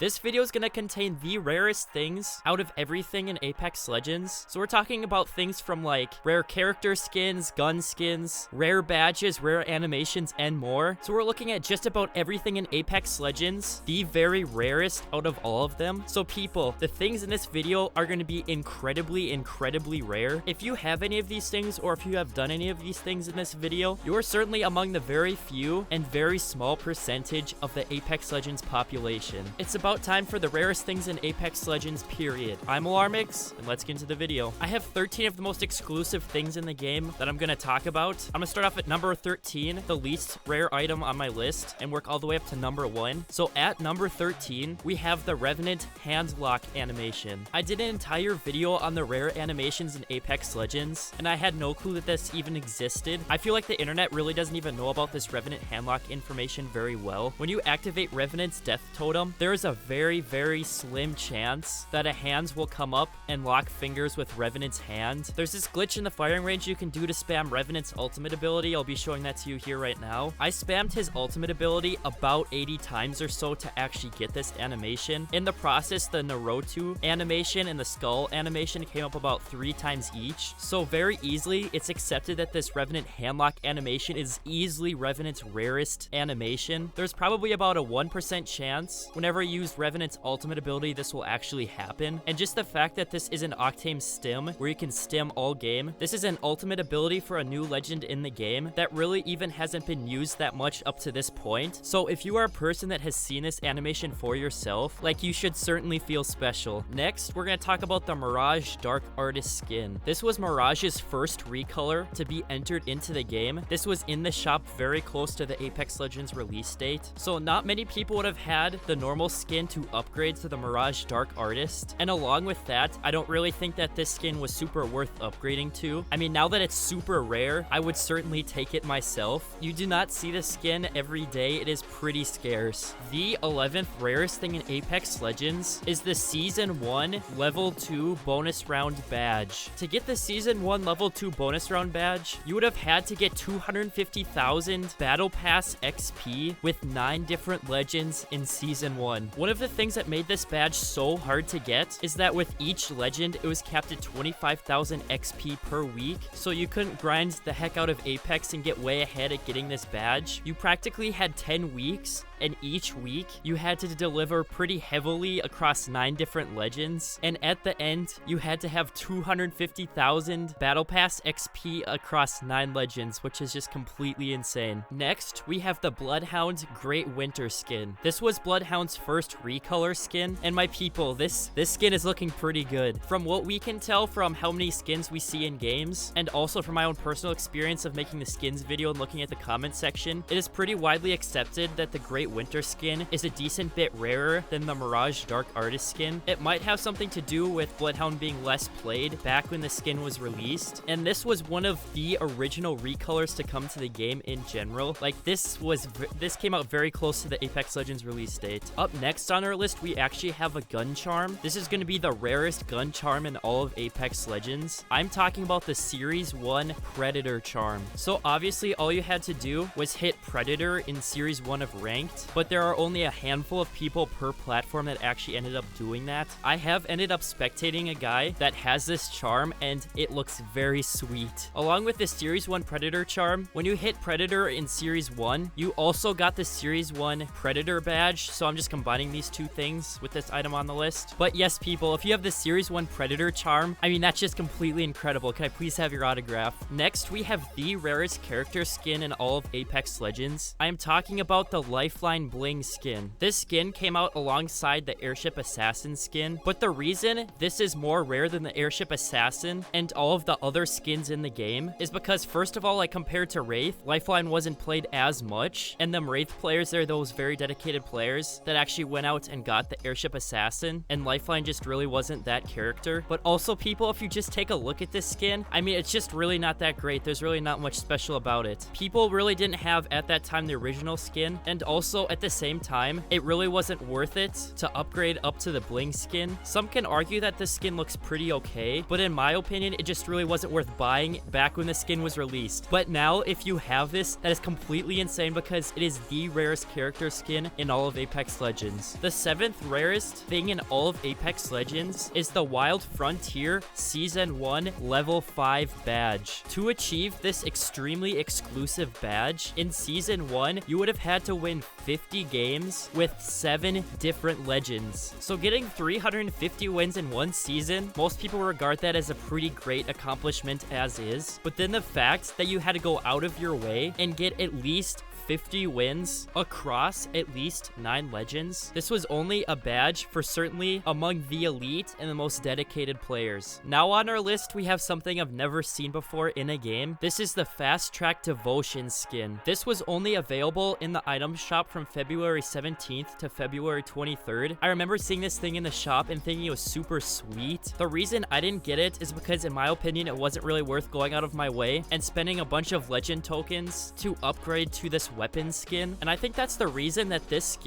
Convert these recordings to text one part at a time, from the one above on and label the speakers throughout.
Speaker 1: This video is going to contain the rarest things out of everything in Apex Legends. So we're talking about things from like rare character skins, gun skins, rare badges, rare animations, and more. So we're looking at just about everything in Apex Legends, the very rarest out of all of them. So people, the things in this video are going to be incredibly rare. If you have any of these things, or if you have done any of these things in this video, you are certainly among the very few and very small percentage of the Apex Legends population. It's about time for the rarest things in Apex Legends, period. I'm Alarmix, and let's get into the video. I have 13 of the most exclusive things in the game that I'm going to talk about. I'm going to start off at number 13, the least rare item on my list, and work all the way up to number 1. So at number 13, we have the Revenant hand lock animation. I did an entire video on the rare animations in Apex Legends, and I had no clue that this even existed. I feel like the internet really doesn't even know about this Revenant hand lock information very well. When you activate Revenant's death totem, there is a very slim chance that a hands will come up and lock fingers with Revenant's hand. There's this glitch in the firing range you can do to spam Revenant's ultimate ability. I'll be showing that to you here right now. I spammed his ultimate ability about 80 times or so to actually get this animation. In the process, the Naruto animation and the skull animation came up about 3 times each. So very easily, it's accepted that this Revenant handlock animation is easily Revenant's rarest animation. There's probably about a 1% chance whenever you use Revenant's ultimate ability, this will actually happen. And just the fact that this is an Octane stim, where you can stim all game, this is an ultimate ability for a new legend in the game that really even hasn't been used that much up to this point. So if you are a person that has seen this animation for yourself, like, you should certainly feel special. Next, we're going to talk about the Mirage Dark Artist skin. This was Mirage's first recolor to be entered into the game. This was in the shop very close to the Apex Legends release date. So not many people would have had the normal skin to upgrade to the Mirage Dark Artist, and along with that, I don't really think that this skin was super worth upgrading to. I mean, now that it's super rare, I would certainly take it myself. You do not see this skin every day. It is pretty scarce. The 11th rarest thing in Apex Legends is the Season 1 Level 2 bonus round badge. To get the Season 1 Level 2 bonus round badge, you would have had to get 250,000 Battle Pass XP with 9 different legends in Season 1. One of the things that made this badge so hard to get is that with each legend, it was capped at 25,000 XP per week, so you couldn't grind the heck out of Apex and get way ahead at getting this badge. You practically had 10 weeks, and each week you had to deliver pretty heavily across 9 different legends, and at the end you had to have 250,000 Battle Pass XP across 9 legends, which is just completely insane. Next, we have the Bloodhound Great Winter skin. This was Bloodhound's first recolor skin, and my people, this skin is looking pretty good. From what we can tell from how many skins we see in games, and also from my own personal experience of making the skins video and looking at the comment section, it is pretty widely accepted that the Great Winter skin is a decent bit rarer than the Mirage Dark Artist skin. It might have something to do with Bloodhound being less played back when the skin was released, and this was one of the original recolors to come to the game in general. Like, this came out very close to the Apex Legends release date. Up next on our list, we actually have a gun charm. This is going to be the rarest gun charm in all of Apex Legends. I'm talking about the Series 1 Predator charm. So obviously all you had to do was hit Predator in Series 1 of Ranked, but there are only a handful of people per platform that actually ended up doing that. I have ended up spectating a guy that has this charm, and it looks very sweet. Along with the Series 1 Predator charm, when you hit Predator in Series 1, you also got the Series 1 Predator badge, so I'm just combining these two things with this item on the list. But yes, people, if you have the Series 1 Predator charm, I mean, that's just completely incredible. Can I please have your autograph? Next, we have the rarest character skin in all of Apex Legends. I am talking about the Lifeline Bling skin. This skin came out alongside the Airship Assassin skin, but the reason this is more rare than the Airship Assassin and all of the other skins in the game is because, first of all, like, compared to Wraith, Lifeline wasn't played as much, and them Wraith players, they're those very dedicated players that actually went out and got the Airship Assassin, and Lifeline just really wasn't that character. But also, people, if you just take a look at this skin, I mean, it's just really not that great. There's really not much special about it. People really didn't have, at that time, the original skin, and also Also, at the same time, it really wasn't worth it to upgrade up to the bling skin. Some can argue that this skin looks pretty okay, but in my opinion, it just really wasn't worth buying back when the skin was released. But now, if you have this, that is completely insane because it is the rarest character skin in all of Apex Legends. The 7th rarest thing in all of Apex Legends is the Wild Frontier Season 1 Level 5 badge. To achieve this extremely exclusive badge, in Season 1, you would have had to win 50 games with 7 different legends. So getting 350 wins in one season, most people regard that as a pretty great accomplishment as is. But then the fact that you had to go out of your way and get at least 50 wins across at least 9 legends. This was only a badge for certainly among the elite and the most dedicated players. Now on our list, we have something I've never seen before in a game. This is the Fast Track Devotion skin. This was only available in the item shop from February 17th to February 23rd. I remember seeing this thing in the shop and thinking it was super sweet. The reason I didn't get it is because in my opinion, it wasn't really worth going out of my way and spending a bunch of legend tokens to upgrade to this weapon skin. And I think that's the reason that this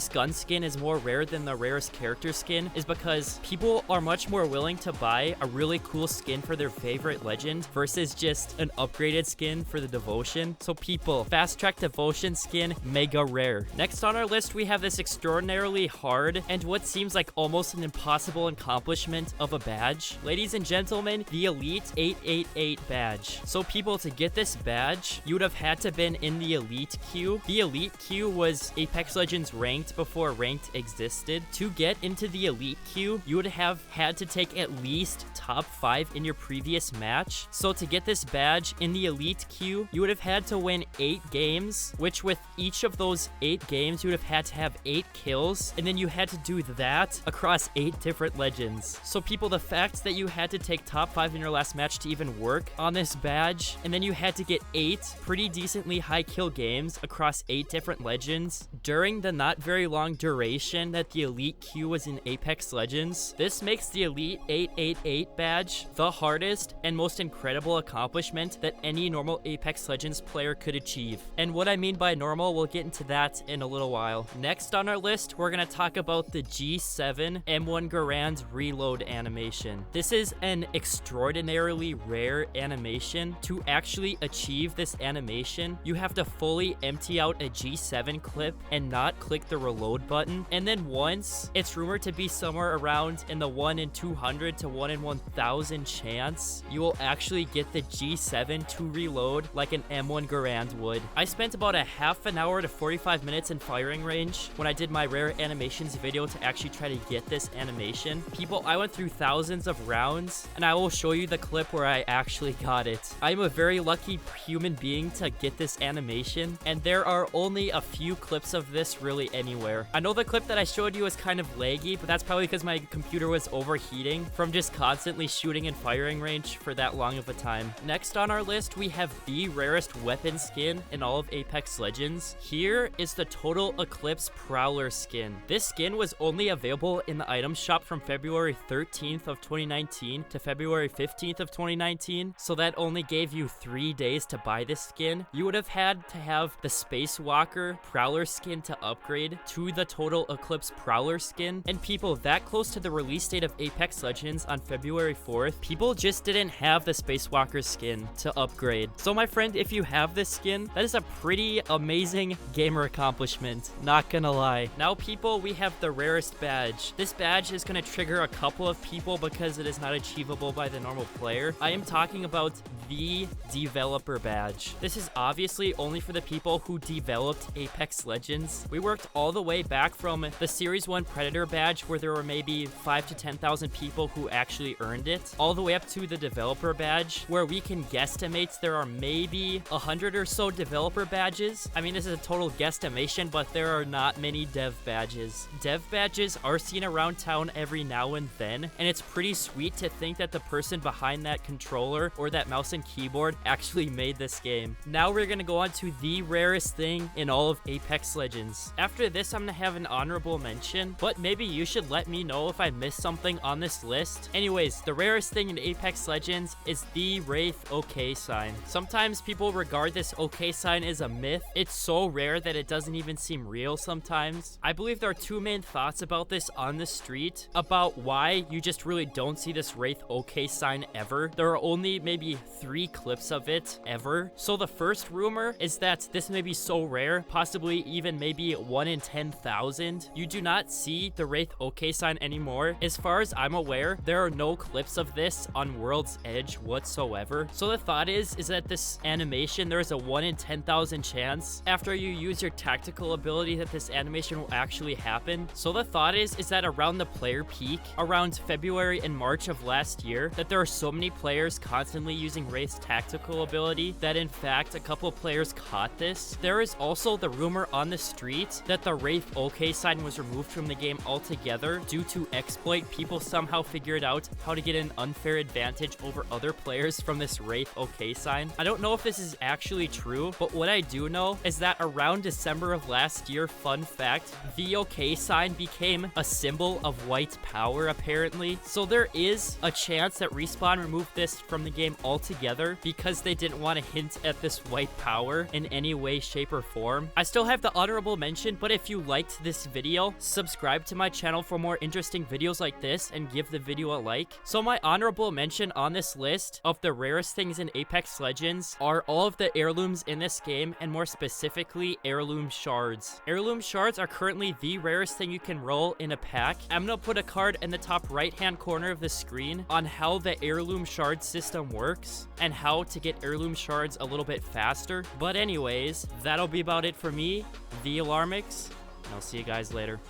Speaker 1: gun skin is more rare than the rarest character skin, is because people are much more willing to buy a really cool skin for their favorite legend versus just an upgraded skin for the devotion. So people, Fast Track Devotion skin, mega rare. Next on our list, we have this extraordinarily hard and what seems like almost an impossible accomplishment of a badge. Ladies and gentlemen, the Elite 888 badge. So people, to get this badge, you would have had to been in the Elite queue. The Elite queue was Apex Legends ranked before ranked existed. To get into the Elite queue, you would have had to take at least top 5 in your previous match. So to get this badge in the Elite queue, you would have had to win 8 games, which with each of those 8 games, you would have had to have 8 kills, and then you had to do that across 8 different legends. So people, the fact that you had to take top 5 in your last match to even work on this badge, and then you had to get 8 pretty decently high kill games across 8 different legends during the not very long duration that the Elite queue was in Apex Legends. This makes the Elite 888 badge the hardest and most incredible accomplishment that any normal Apex Legends player could achieve. And what I mean by normal, we'll get into that in a little while. Next on our list, we're going to talk about the G7 M1 Garand reload animation. This is an extraordinarily rare animation. To actually achieve this animation, you have to fully empty out a G7 clip and not click the reload button. And then once, it's rumored to be somewhere around in the 1 in 200 to 1 in 1000 chance, you will actually get the G7 to reload like an M1 Garand would. I spent about a half an hour to 45 minutes in firing range when I did my rare animations video to actually try to get this animation. People, I went through thousands of rounds and I will show you the clip where I actually got it. I'm a very lucky human being to get this animation, and there are only a few clips of this really anywhere. I know the clip that I showed you is kind of laggy, but that's probably because my computer was overheating from just constantly shooting in firing range for that long of a time. Next on our list, we have the rarest weapon skin in all of Apex Legends. Here is the Total Eclipse Prowler skin. This skin was only available in the item shop from February 13th of 2019 to February 15th of 2019, so that only gave you 3 days to buy this skin. You would have had to have the Spacewalker Prowler skin to upgrade to the Total Eclipse Prowler skin, and people, that close to the release date of Apex Legends on February 4th, people just didn't have the Spacewalker skin to upgrade. So my friend, if you have this skin, that is a pretty amazing gamer accomplishment, not gonna lie. Now people, we have the rarest badge. This badge is gonna trigger a couple of people because it is not achievable by the normal player. I am talking about the developer badge. This is obviously only for the people who developed Apex Legends. We worked all the way back from the Series 1 Predator badge, where there were maybe 5 to 10,000 people who actually earned it, all the way up to the developer badge, where we can guesstimate there are maybe 100 or so developer badges. I mean, this is a total guesstimation, but there are not many dev badges. Dev badges are seen around town every now and then, and it's pretty sweet to think that the person behind that controller or that mouse and keyboard actually made this game. Now we're gonna go on to the rarest thing in all of Apex Legends. After this, I'm gonna have an honorable mention, but maybe you should let me know if I missed something on this list. Anyways, the rarest thing in Apex Legends is the Wraith OK sign. Sometimes people regard this OK sign as a myth. It's so rare that it doesn't even seem real sometimes. I believe there are two main thoughts about this on the street, about why you just really don't see this Wraith OK sign ever. There are only maybe 3 clips of it ever. So the first rumor is that this may be so rare, possibly even maybe 1 in 10,000. You do not see the Wraith OK sign anymore. As far as I'm aware, there are no clips of this on World's Edge whatsoever. So the thought is that this animation, there is a 1 in 10,000 chance after you use your tactical ability that this animation will actually happen. So the thought is that around the player peak, around February and March of last year, that there are so many players constantly using Wraith's tactical ability that in fact a couple players caught this. There is also the rumor on the street that the Wraith OK sign was removed from the game altogether due to exploit. People somehow figured out how to get an unfair advantage over other players from this Wraith OK sign. I don't know if this is actually true, but what I do know is that around December of last year, fun fact, the OK sign became a symbol of white power apparently. So there is a chance that Respawn removed this from the game altogether because they didn't want to hint at this white power in any way, shape, or form. I still have the honorable mention, but if you liked this video, subscribe to my channel for more interesting videos like this and give the video a like. So my honorable mention on this list of the rarest things in Apex Legends are all of the heirlooms in this game, and more specifically, heirloom shards. Heirloom shards are currently the rarest thing you can roll in a pack. I'm gonna put a card in the top right-hand corner of the screen on how the heirloom shard system works and how to get heirloom shards a little bit faster. But anyways, that'll be about it for me, the Alarmix, and I'll see you guys later.